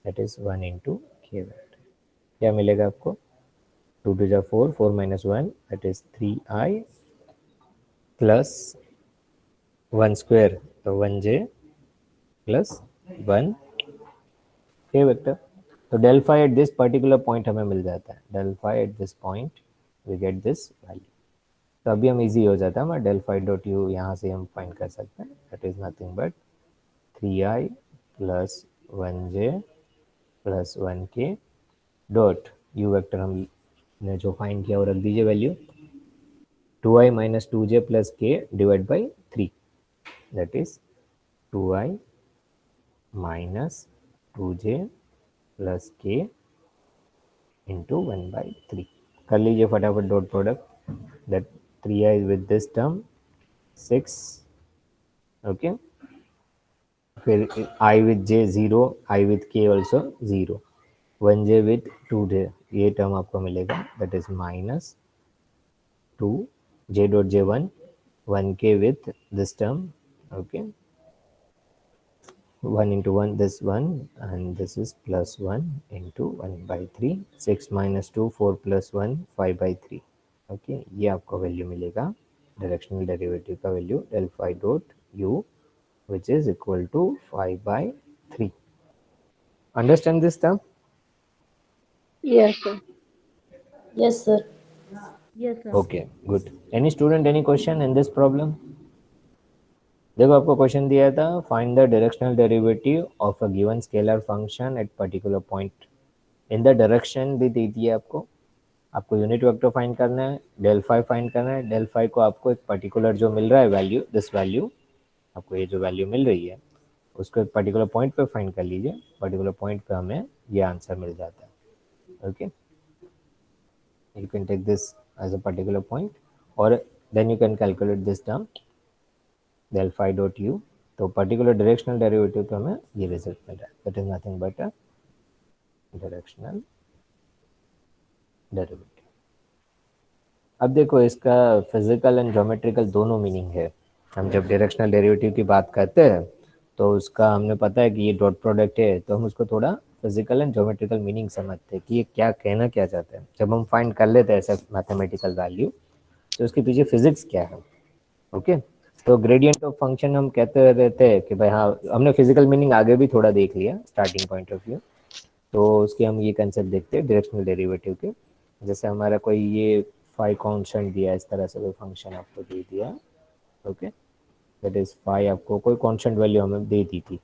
that is 1 into के वैक्टर, क्या मिलेगा आपको 2 2 जा 4, 4 minus 1 that is 3i plus 1 square, तो 1j plus 1 k वेक्टर, तो del phi at this particular point हमें मिल जाता है, del phi at this point we get this value, तो अभी हम इजी हो जाता है हमारा del phi डॉट यू, यहाँ से हम फाइंड कर सकते हैं, that is nothing but 3i plus 1j plus 1k dot U vector हमने जो फाइंड किया वो रख दीजिए value 2i minus 2j plus k divide by 3, that is 2i minus 2j plus k into 1/3। कर लीजिए फटाफट dot product, that 3i with this term 6, okay, फिर i with j 0, i with k also 0, 1j with 2j, ये term आपको मिलेगा, that is minus 2 j dot j 1, 1k with this term, okay, 1 into 1 this 1 and this is plus 1 into 1/3, 6 minus 2 4 plus 1 5/3, okay, ये आपको value मिलेगा directional derivative का value del phi dot u which is equal to 5/3. Understand this term? Yes, sir. Yes, sir. Yes, sir. Okay, good. Any student, any question in this problem? देखो आपको question दिया था, find the directional derivative of a given scalar function at particular point in the direction भी दी थी आपको unit vector find करना है, del phi find करना है, del phi को आपको एक पर्टिकुलर जो मिल रहा है वैल्यू, दिस वैल्यू, आपको ये जो वैल्यू मिल रही है उसको एक पर्टिकुलर पॉइंट पे फाइंड कर लीजिए, पर्टिकुलर पॉइंट पे हमें ये आंसर मिल जाता है, okay, you can take this as a particular point और then you can calculate this term del phi dot u, तो पर्टिकुलर डायरेक्शनल डेरिवेटिव पे हमें ये रिजल्ट मिल रहा है, that is nothing but a directional derivative. अब देखो इसका फिजिकल एंड ज्योमेट्रिकल दोनों मीनिंग है। हम जब डायरेक्शनल डेरिवेटिव की बात करते हैं तो उसका हमने पता है कि ये डॉट प्रोडक्ट है, तो हम उसको थोड़ा फिजिकल एंड ज्योमेट्रिकल मीनिंग समझते हैं कि ये क्या कहना क्या चाहते हैं। जब हम फाइंड कर लेते हैं ऐसा मैथमेटिकल वैल्यू तो उसके पीछे फिजिक्स क्या है, ओके। तो ग्रेडियंट ऑफ फंक्शन हम कहते रहते हैं कि भाई हाँ, हमने फिजिकल मीनिंग आगे भी थोड़ा देख लिया स्टार्टिंग पॉइंट ऑफ व्यू, तो उसके हम ये कंसेप्ट देखते हैं डायरेक्शनल डेरिवेटिव के। जैसे हमारा कोई ये फाई कांस्टेंट दिया, इस तरह से कोई फंक्शन आपको दे दिया, ओके, दैट इज फाई आपको कोई कांस्टेंट वैल्यू हमें दे दी थी,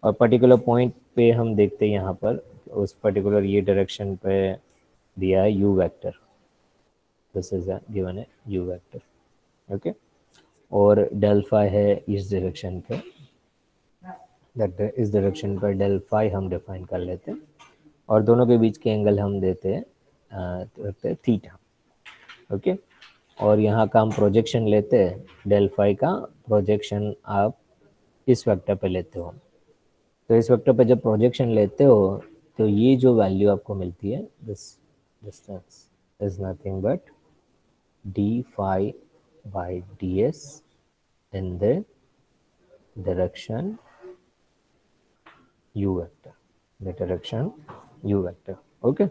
और पर्टिकुलर पॉइंट पे हम देखते हैं यहाँ पर उस पर्टिकुलर ये डायरेक्शन पे दिया है you vector, this is given है यू वेक्टर, ओके, और del phi है इस डायरेक्शन पे, दैट इस डायरेक्शन पर del phi हम डिफाइन कर लेते हैं और दोनों के बीच के एंगल हम देते हैं थीटा, ओके, और यहाँ का हम प्रोजेक्शन लेते हैं, del phi का प्रोजेक्शन आप इस वेक्टर पे लेते हो, तो इस वेक्टर पे जब प्रोजेक्शन लेते हो तो ये जो वैल्यू आपको मिलती है, this distance is nothing but d phi by ds in the direction u vector, the direction u vector, okay.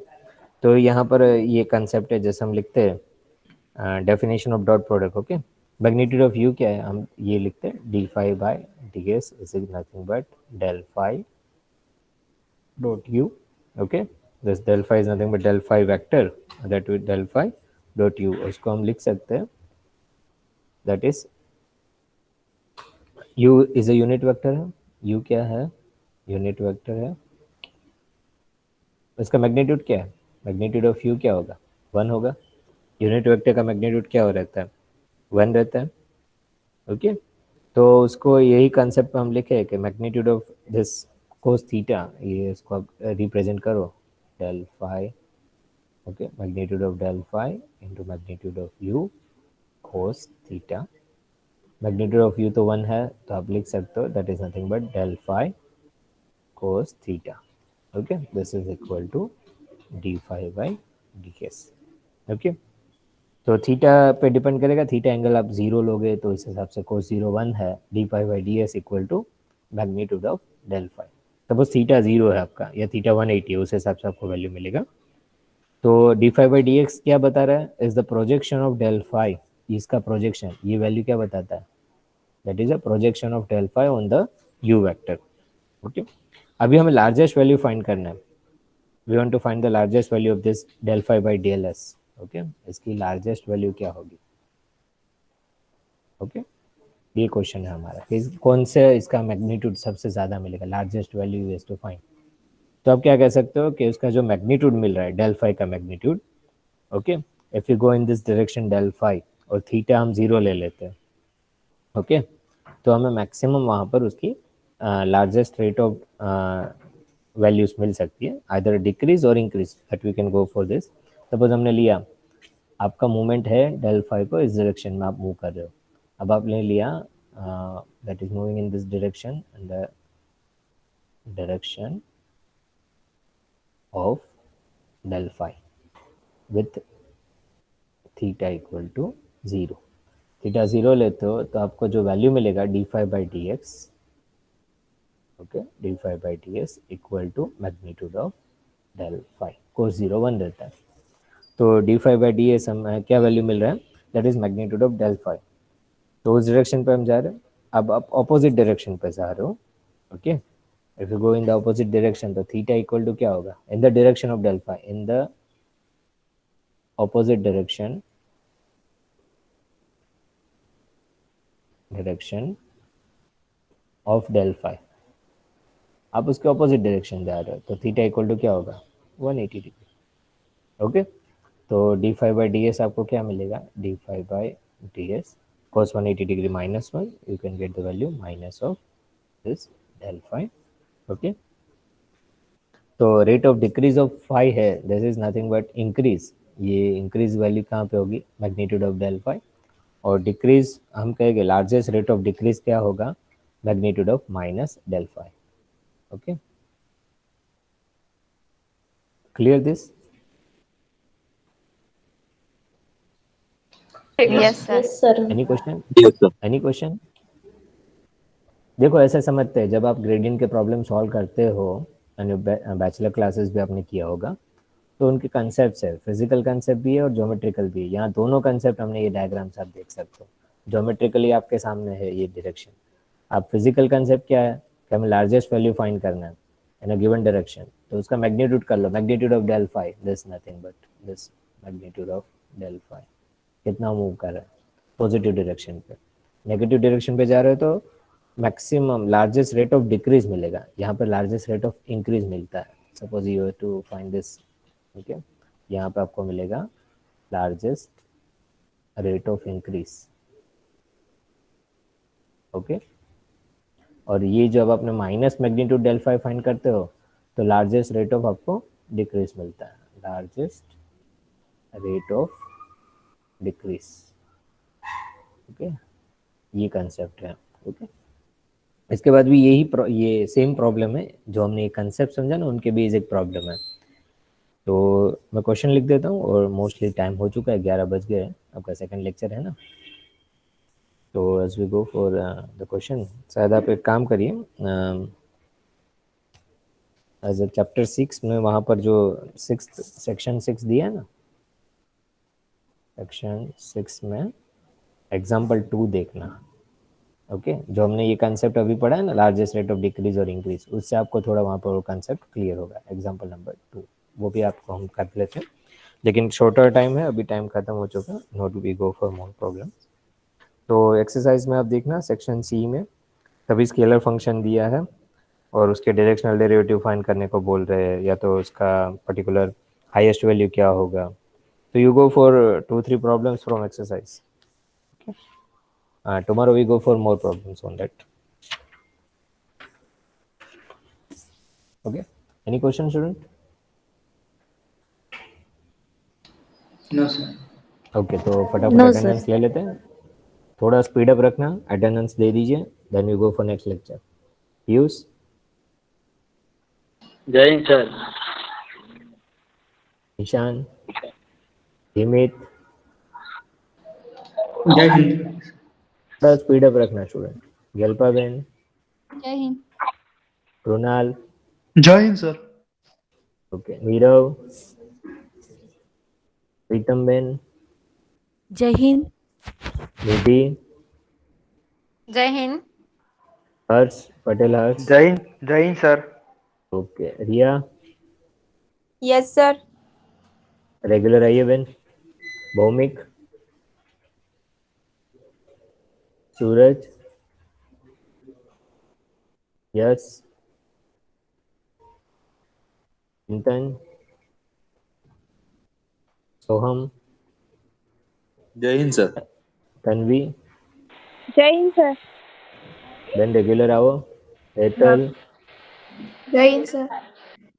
तो यहाँ पर ये कंसेप्ट है, जैसे हम लिखते हैं definition of dot product, okay, magnitude of you क्या है, हम ये लिखते हैं d phi by ds is nothing but del phi dot u, okay, this del phi is nothing but del phi vector, that with del phi dot u, उसको हम लिख सकते हैं that is u is a unit vector है, u क्या है, unit vector है, इसका मैग्नीट्यूड क्या है, मैग्नीट्यूड ऑफ u क्या होगा, 1 होगा, यूनिट वेक्टर का मैग्नीट्यूड क्या हो रहता है, 1 रहता है, ओके। तो उसको यही कंसेप्ट में हम लिखे कि magnitude of this cos theta, ये इसको आप रिप्रेजेंट करो del phi, okay, magnitude of del phi into magnitude of u cos theta, magnitude of u तो 1 है तो आप लिख सकते हो that is nothing but del phi cos theta, okay, this is equal to d phi by ds, okay. तो theta पे depend करेगा, थीटा एंगल आप 0 लोगे तो इस हिसाब से cos 0 1 है, d phi by ds equal to magnitude of del phi, suppose theta 0 है आपका या थीटा 180 है, उस हिसाब से आपको वैल्यू मिलेगा। तो d phi by dx क्या बता रहा है, is the projection of del phi, इसका प्रोजेक्शन, ये वैल्यू क्या बताता है, that is a projection of del phi on the u vector, okay. अभी हमें लार्जेस्ट वैल्यू फाइंड करना है, we want to find the largest value of this del phi by dls, okay, इसकी largest value क्या होगी? Okay, ये question है हमारा कि कौन से इसका मैग्नीट्यूड सबसे ज़्यादा मिलेगा, largest value is to find. तो आप क्या कह सकते हो कि उसका जो मैग्नीट्यूड मिल रहा है डेल फाई का magnitude, okay, if you go in this direction del phi और थीटा हम 0 ले लेते हैं, ओके, तो हमें मैक्सिमम वहाँ पर उसकी लार्जेस्ट रेट ऑफ वैल्यूज मिल सकती है, आइदर डिक्रीज और increase, but we can go for this. Suppose हमने लिया आपका मूवमेंट है डेल फाई को इस डायरेक्शन में आप मूव कर रहे हो, अब आपने लिया that is moving in this direction in the direction of del phi with theta equal to 0। Theta 0 लेते हो तो आपको जो वैल्यू मिलेगा D phi by D X, okay, D phi by D X equal to magnitude of del phi, cos 0 1 रहता है। तो D phi by D X हमें क्या वैल्यू मिल रहा है, that is magnitude of del five. तो उस डायरेक्शन पे हम जा रहे हैं, अब आप ऑपोजिट डायरेक्शन पे जा रहे हो, okay, if you go in the opposite direction तो थीटा इक्वल टू क्या होगा, in the direction of del five, in the opposite direction of del five, आप उसके ऑपोजिट डायरेक्शन जा रहे हो तो थीटा इक्वल टू क्या होगा 180 डिग्री। ओके, तो D phi by D S आपको क्या मिलेगा, D phi by D S cos 180 degree minus 1, you can get the value minus of this del five. Okay, तो rate of decrease of phi है, this is nothing but increase, ये increase value कहाँ पे होगी, magnitude of del phi, और decrease हम कहेंगे largest rate of decrease क्या होगा, magnitude of minus del five. Okay, clear this? Yes, sir. Yes, sir. Any question? Yes, sir. Any question? देखो ऐसे समझते हैं, जब आप ग्रेडियंट के प्रॉब्लम सॉल्व करते हो, बैचलर क्लासेस भी आपने किया होगा, तो उनके कंसेप्ट है, फिजिकल कंसेप्ट भी है और ज्योमेट्रिकल भी है। यहाँ दोनों कंसेप्ट हमने ये डायग्राम्स आप देख सकते हो, ज्योमेट्रिकली आपके सामने है ये डायरेक्शन, आप फिजिकल कंसेप्ट क्या है कि हमें लार्जेस्ट वैल्यू फाइंड करना है इन अ गिवन डायरेक्शन, तो उसका मैग्नीट्यूड कर लो, magnitude of del phi, this nothing but this magnitude of del phi, कितना मूव कर रहा है पॉजिटिव डायरेक्शन पे, नेगेटिव डायरेक्शन पे जा रहे हो तो maximum largest rate of decrease मिलेगा, यहाँ पर लार्जेस्ट रेट ऑफ इंक्रीज मिलता है। Suppose you have to find this, okay, यहाँ पे आपको मिलेगा largest rate of increase, okay, और ये जब आपने minus magnitude del five find करते हो तो लार्जेस्ट रेट ऑफ आपको डिक्रीज मिलता है, largest rate of decrease. Okay, ये कंसेप्ट है। ओके, इसके बाद भी ये सेम प्रॉब्लम है, जो हमने ये कंसेप्ट समझा ना, उनके भी एक प्रॉब्लम है। तो मैं क्वेश्चन लिख देता हूँ, और मोस्टली टाइम हो चुका है, 11 बज गए, आपका सेकंड लेक्चर है ना। तो as we go for the question, शायद आप एक काम करिए, एज ए चैप्टर 6 में वहाँ पर जो सेक्शन 6 दिया है ना, सेक्शन 6 में एग्जाम्पल 2 देखना। ओके, जो हमने ये कंसेप्ट अभी पढ़ा है ना, लार्जेस्ट रेट ऑफ डिक्रीज और इंक्रीज, उससे आपको थोड़ा वहाँ पर वो कंसेप्ट क्लियर होगा। एग्जाम्पल नंबर 2 वो भी आपको हम कर लेते हैं, लेकिन शॉर्टर टाइम है, अभी टाइम खत्म हो चुका है, not we go for more problem. तो एक्सरसाइज में आप देखना, सेक्शन सी में सभी स्केलर फंक्शन दिया है और उसके डायरेक्शनल डेरिवेटिव फाइंड करने को बोल रहे हैं, या तो उसका पर्टिकुलर हाईएस्ट वैल्यू क्या होगा। तो you go for 2-3 problems from exercise. Tomorrow we go for more problems on that. Okay, any question, student? No, sir. Okay, तो फटाफट अटेंडेंस ले लेते हैं, थोड़ा स्पीड अप रखना, अटेंडेंस दे दीजिए, then we go for next lecture. Piyush, Jai Hind sir. Ishan, Himit, Jai Hind. थोड़ा स्पीड अप रखना स्टूडेंट। जल्पा बेन, जय हिंद। कृणाल, जय Hind sir. Okay, Nirav, Pritam ben, Jai Hind. Nidhi, Jai Hind. Harsh, Patel Harsh, Jai Hind sir. Okay, Riya, yes sir. Regular आइए बेन, भौमिक, सूरज, यश, चिंतन, सोहम, जय हिंद सर। तन्वी, जय हिंद सर। देन रेगुलर आओ। हेतल, जय हिंद सर।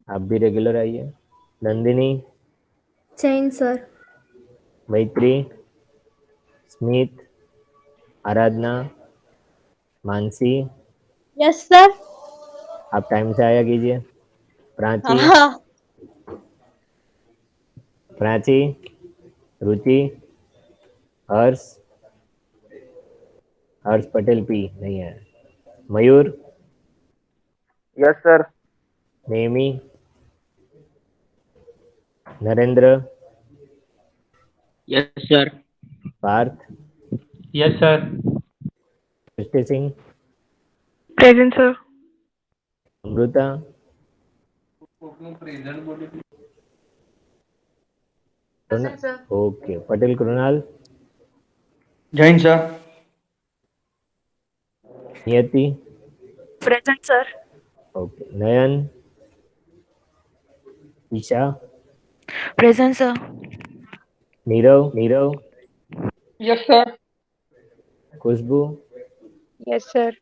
आप भी रेगुलर आइए। नंदिनी, जय Hind sir. Maitri, Smit, Aradhana, Mansi, yes sir. आप टाइम से आया कीजिए। प्राची, प्राची, रुचि, हर्ष, हर्ष पटेल पी नहीं है। Mayur, yes sir. Nemi, Narendra, yes sir. Parth, yes sir. Srishti Singh, present sir. Amrita, okay. Patel Krunal, जय Hind sir. Niyati, present sir. Okay. Nayan, Isha, present sir. Nirav, Nirav, yes sir. Khushboo, yes sir.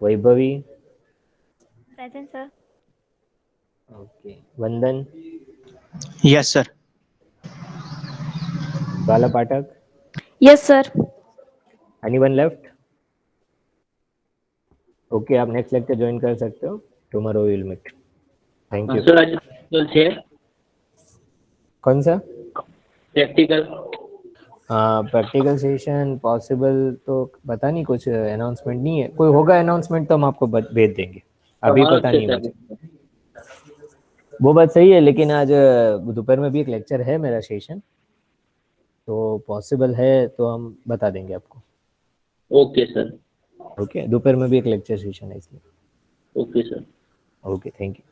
Vaibhavi, present sir. Okay. Vandan, yes sir. Bala Pathak, yes sir. Anyone left? Okay, आप next lecture join कर सकते हो। Tomorrow will meet. Thank you. Sir आज practical है। कौन सा? Practical. Practical session possible तो पता नहीं, कुछ अनाउंसमेंट नहीं है। कोई होगा अनाउंसमेंट तो हम आपको भेज देंगे, अभी पता नहीं मुझे। वो बात सही है, लेकिन आज दोपहर में भी एक लेक्चर है मेरा सेशन, तो पॉसिबल है तो हम बता देंगे आपको। Okay sir. ओके, दोपहर में भी एक लेक्चर सेशन है इसलिए। Okay sir. Okay, thank you.